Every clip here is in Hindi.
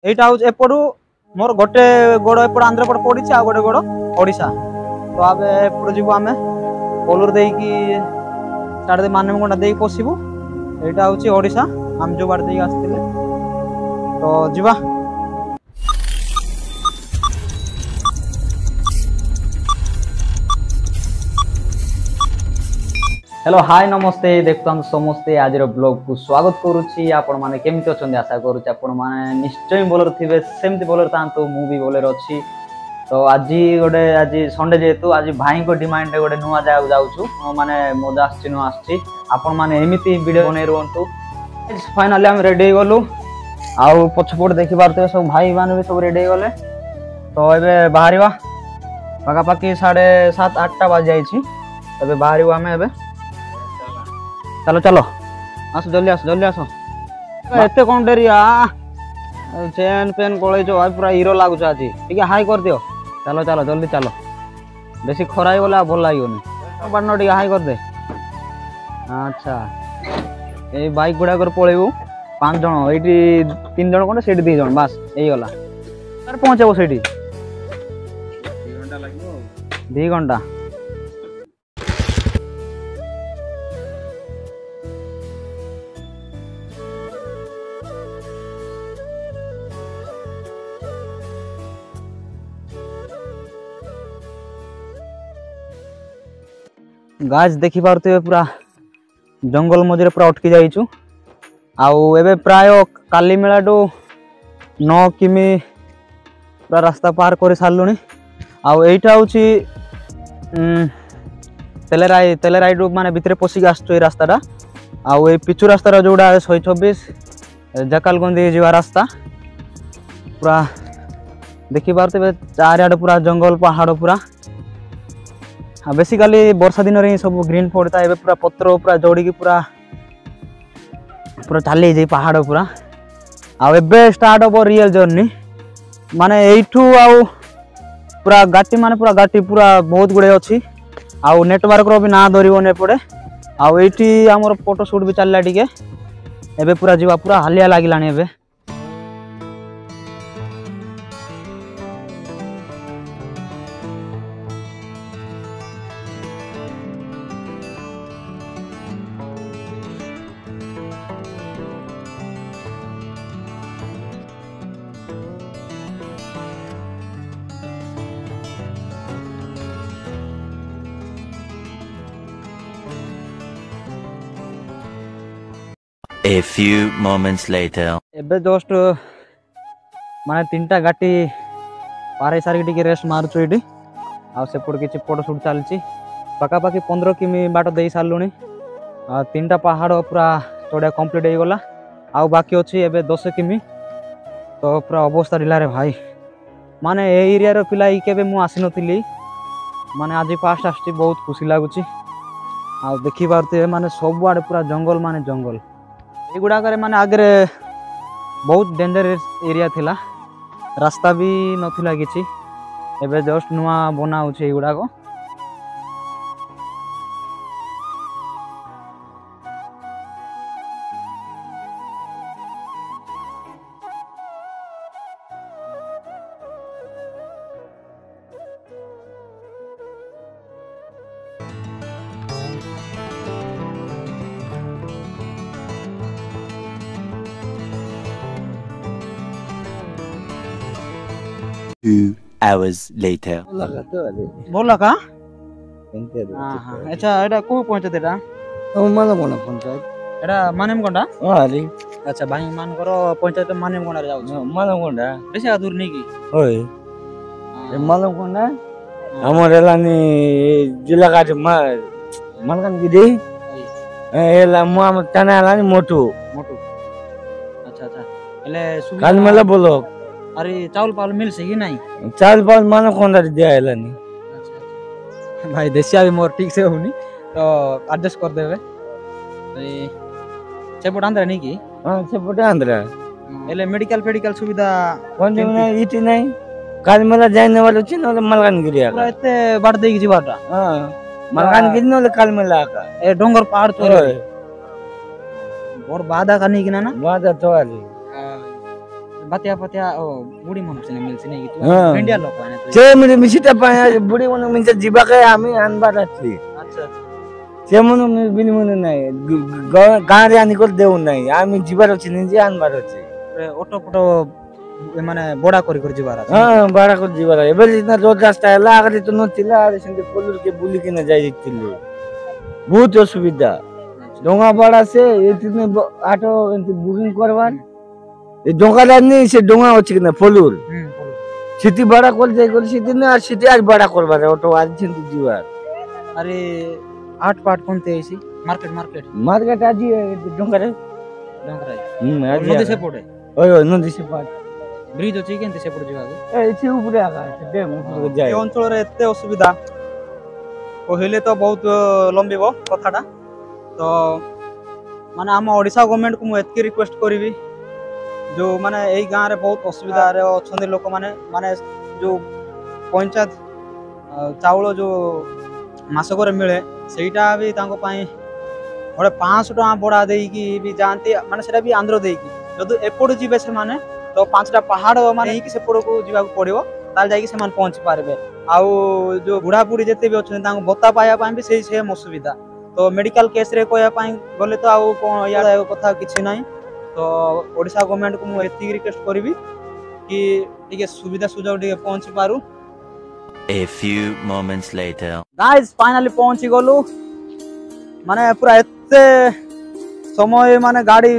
এইটা হচ্ছে এপটু মোর গোটে গোড় এপট আন্ধ্রপট পড়িছে আর গোটে গোড় ওড়িশা। তো আবে এপটু যাবো আমি পলুর ଦେଇକି সাড়ে ମାନେମୁଣ୍ଡା ଦେଇକି ପଶିବୁ। এইটা হচ্ছে ওড়িশা আমি যে বাড়ি ଦେଇକି আসছিলে। তো ଯିବା। हेलो हाय नमस्ते देखता समस्ते आज ब्लॉग को स्वागत करुच्ची। आपण माने केमिति अछंदी आशा करूची आपण माने निश्चय बोलर थिबे सेमति बोलर तांतो मु भी बोलर अछि। तो आज गोटे आज संडे जेहेतु आज भाई को डिमांड रे गोटे नुआ जागा जाउछु माने मजा आछि नु आछि। आपण माने एमिति वीडियो बनै रहंतु। फाइनली हम रेडी गलु आउ पछपट देखि पारते सब भाई माने भी सब रेडी गले। तो एबे बाहरिवा पाका पाकी 7:30-8 बज जाइछि। एबे बाहरिवा हमें एबे चलो चलो आसो जल्दी आसो एते कौन डेरी चेन पेन कोले जो भाई पूरा हीरो लागुछ आज ठीक हाई कर दियो। चलो चलो जल्दी चलो बेसी खराई गला भल लागोनी बारनो टी हाई कर दे। अच्छा ए बाइक गुडा कर पळेबू 5 जण एठी 3 जण कोन सेठी 2 जण बस एई गला सर पहुंचबो सेठी 2 घंटा लागबो 2 घंटा। गाछ देखि पारते पूरा जंगल मझे पूरा अटकी जाइछु। आउ एबे प्राय काली मेला टू 9 किमी पूरा रास्ता पार कर सारूनी। आउ एटा होची तेलेराई टू माने भितरे पसिक आसछु ए रास्ताटा। आउ ए पिचु रास्ता जोड़ा 126 जकालगंदी जीवा रास्ता पूरा देखि पारते चारियाडे पूरा जंगल पहाड़ पूरा। हाँ बेसिकली वर्षा दिन रे सब ग्रीन पड़ता है पूरा पत्र पूरा जोड़ी पूरा पूरा चली जाए पहाड़ पूरा। आबे स्टार्ट हम रियल जर्नी माने एठू आउ पूरा गाटी माने पूरा गाटी पूरा बहुत गुड़े अच्छी आउ नेटवर्क रो भी ना धरने पड़े। आउ एठी हमर फोटो शूट भी चलला टिके एबे पूरा जीवा पूरा हालिया लागिलानी एबे। A few moments later एबे जस्ट माने 3टा गाटी पारे सारी टिके रेस्ट मारछु एटी आ सेपट किछि फोटो शूट चलछि पाका पाकी 15 किमी बाट देई सारलुनी। 3टा पहाड़ पूरा चढ़िया कंप्लीट हो गला आउ बाकी अछि एबे 10 किमी। तो पूरा अवस्था ढिला रे भाई माने ए एरिया रो पिला केबे मु आसी नथिली माने आज फास्ट आछि बहुत खुशी लागुछि। आ देखि पारते माने सब आडे पूरा जंगल माने जंगल एगुड़ा माने आगे बहुत डेंजरस एरिया थिला रास्ता भी नथिला किछि एबे जस्ट नुआ बना होछि एगुड़ा को। Two hours later बोला का अच्छा एटा को पंचायत एटा मानकोंडा पंचायत एटा मानेमकोंडा हाली अच्छा भाई मान करो पंचायत मानेमकोंडा रे जाउ मानकोंडा बेसी दूर नहीं की होय ए मानकोंडा हमर एलानी जिला का मानकान गिरी एला मुआ तना एलानी मोटू मोटू अच्छा अच्छा एले काल मला बोलो अरे चावल पाल मिल से कि नहीं चावल पाल मानकोंडा दिया एलानी। अच्छा भाई देसिया भी मोर ठीक से होनी तो एडजस्ट कर देबे। तो सेपट आंध्र नहीं की हां सेपट आंध्र एले मेडिकल सुविधा कोन इटी नहीं काल मला जाने वाला छी न मलकानगिरी पूरा एते बाड़ देकी जीवाटा। हां मलकानगिरी न काल मला का ए डोंगर पहाड़ चोरे और बाधा का नहीं कि ना बाधा तो आली बातिया बातिया ओ बुढ़ी मन से मिलसी नहीं कि हाँ। तू इंडिया लोक है ना से मुझे मिसिता पाए बुढ़ी मन मिसे जीवा के आमी आनबार अछि अच्छा से मन बिन मन नहीं गाँ रे आनी कर देउ नहीं आमी जीवार अछि नहीं जे आनबार अछि ऑटो फोटो माने बड़ा कर जीवार আছে हाँ बाड़ा कर जीवार एबे इतना रोड रास्ता है आगे तो नथिला आरे संगे पोलुर के बुली के न जाई दिले बहुत असुविधा डोंगा बड़ा से इतने ऑटो बुकिंग करवार ए डोंगा नहीं से डोंगा अछि ना पोलुर सिटी बड़ा कर जाई कर सिटी ना सिटी आज बड़ा करवार ऑटो आज छिन जीवार अरे आठ पाट कोणते ऐसी मार्केट मार्केट मार्केट आज डोंगा रे डोंगराई आज नदी से पड़े ओय नदी से पाट ब्रिज अछि केनते से पड़ जीवा ए से ऊपर आगा डैम ऊपर जाय ए अंचल रे एते असुविधा कहले तो बहुत लंबीबो कथाटा तो माने हम ओडिसा गवर्नमेंट को मु एतकी रिक्वेस्ट करबी जो माने एई गां रे बहुत असुविधा रे अछंदे लोक माने जो पंचायत चाउल जो मासक रे मिले सेटा भी तांको पाई गोटे 500 टका बड़ा देकी भी जानते माने सेटा भी आंध्र देकी जदि एपड़ जीवे से माने तो 5टा पहाड़ माने कि सेपड़ को जीवा को पड़िबो ताल जाई कि से मान पहुंच पारबे आउ जो बुढ़ा बुढ़ी जते भी अछन तांको बता पाया पाई भी सेम असुविधा तो मेडिकल केस रे कोया पाई गले तो आउ कोन या कथा किछि नाही तो ओडिशा गवर्नमेंट को मु एती रिक्वेस्ट करबी कि टिके सुविधा सुजोग टिके पहुंच पारु A few moments later. Guys finally पहुंची गलु माने पूरा एते समय माने गाड़ी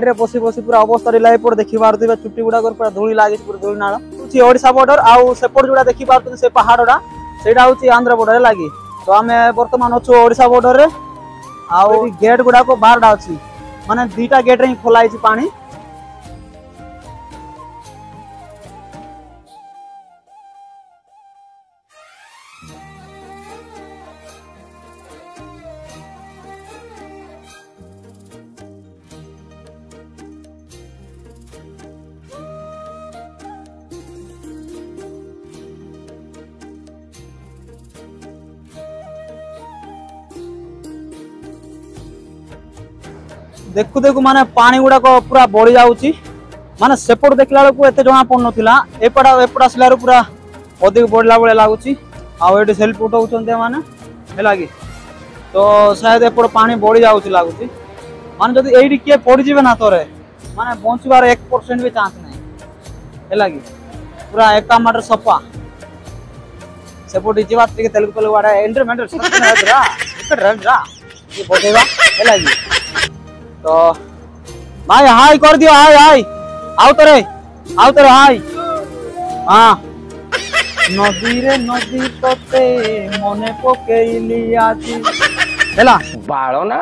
रे बसी बसी पूरा अवस्था रे लाइ पड़ देखि पारथिबे चुट्टी गुडा कर पूरा धूली लागि पूरा धूली नाळ छि ओडिसा बॉर्डर आउ सेपट जुडा देखि पारथि से पहाड़डा सेडा होछि आंध्र बॉर्डर लागि तो हमें वर्तमान अछु ओडिसा बॉर्डर रे आउ गेट गुडा को बाहर डा अछि माने दुईटा गेट रे खोलाई छि पानी देखु देखु माने पानी गुडा को पूरा बढ़ी जाउची माने सेपट देखला को एते जणा पड़ नथिला एपड़ा आसलार पूरा अधिक बढ़ला बळे लागुची आ एटे सेल्फ उठाउचंते माने हेलागी तो शायद एपड़ पानी बढ़ी जाउची लागुची माने जदी एडी के पड़ी जिवे ना तोरे माने बंचबार 1% भी चांस नाही हेलागी पूरा एका माटर सपा सेपट जीवा टिके तेलुगु वाडा एंटरमेंट सस्पेंड हेद्रा इकड रंजरा ये बोदेवा हेलागी तो भाई हाय कर दियो हाय हाय आओ तरे हाय हाँ नदी रे नदी तोते मने पकेइली आजी हेला बाळो ना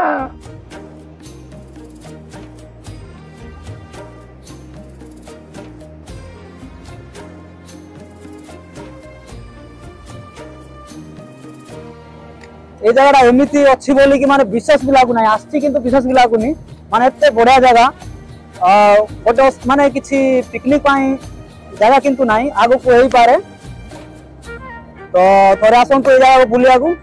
ए जगह एमती अच्छी बोली कि माने विश्वास भी लागू ना आसची किंतु विश्वास भी लागुनी माने एते बढ़िया जगह गोटे माने किछि पिकनिक पाई जगह किंतु नाही आगो को हेई पारे तो थोड़े आसन तो ए जगह बुलिया को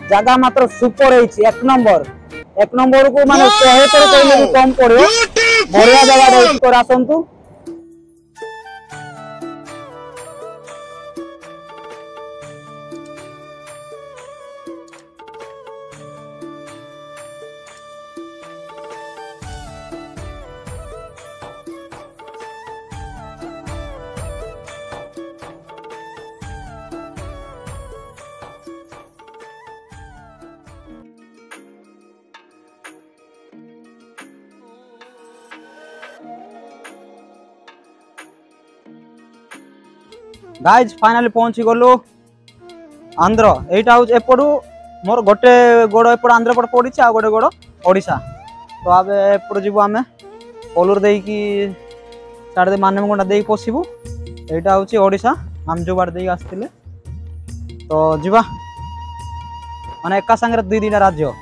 जगह मात्र सुपर हेछि एक नंबर को माने 100 तर कहले भी कम पड़ियो बढ़िया जगह रे तोरा आसन तू गाइज फाइनली पहुंची गलु आंध्र एटा हूँ एपटू मोर गोटे गोड़ एपट आंध्र पट पड़ी आ गोटे गोड़ ओडिशा तो अब एपट जीवु आम कोलूर देकी साढ़े मानवगंडा दे पशु एटा हूँ ओडिशा आम जो बार दे आसते तो जीवा माने एका संगे दुई दुईटा राज्य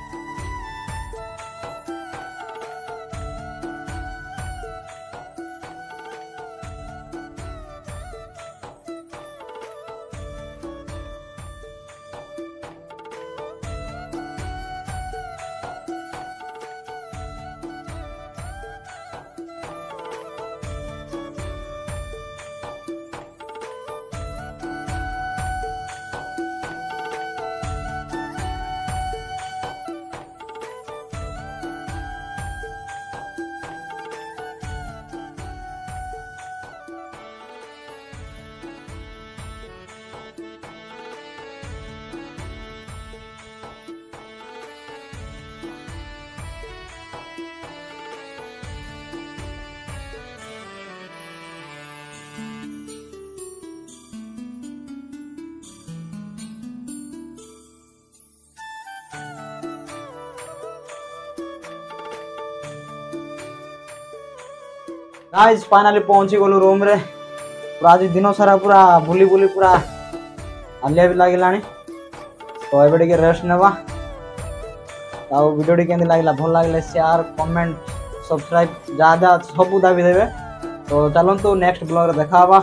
गाइस फाइनली पहुंची गलु रूम रे पूरा आज दिन सारा पूरा बुली बुली पूरा आलिया भी लागिलानी तो एबे टिके रेस्ट नेबा ताऊ वीडियो टी केंदी लागला भल लागले शेयर कमेंट सब्सक्राइब जा जा सब दाबी देबे तो चलंतु नेक्स्ट ब्लॉग रे देखाबा।